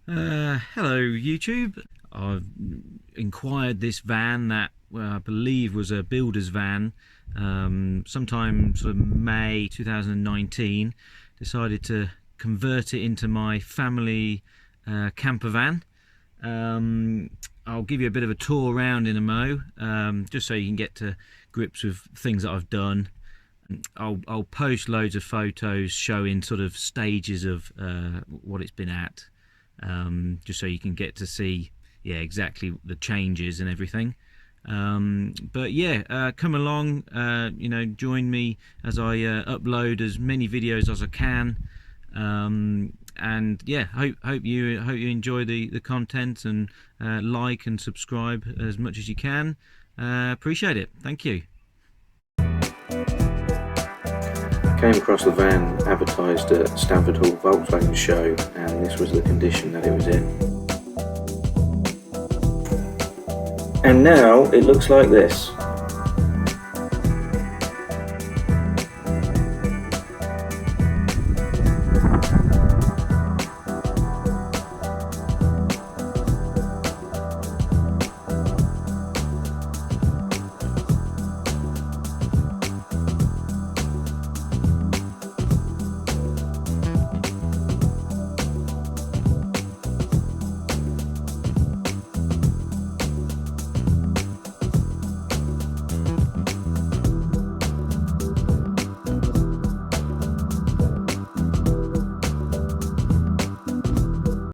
Hello YouTube. I've inquired this van that I believe was a builder's van sometime sort of May 2019. Decided to convert it into my family camper van. I'll give you a bit of a tour around in a just so you can get to grips with things that I've done. I'll post loads of photos showing sort of stages of what it's been at, just so you can get to see, yeah, exactly the changes and everything. But yeah, come along, join me as I upload as many videos as I can. And yeah, hope you enjoy the content, and like and subscribe as much as you can. Appreciate it. Thank you. Came across the van advertised at Stamford Hall Volkswagen show, and this was the condition that it was in. And now it looks like this.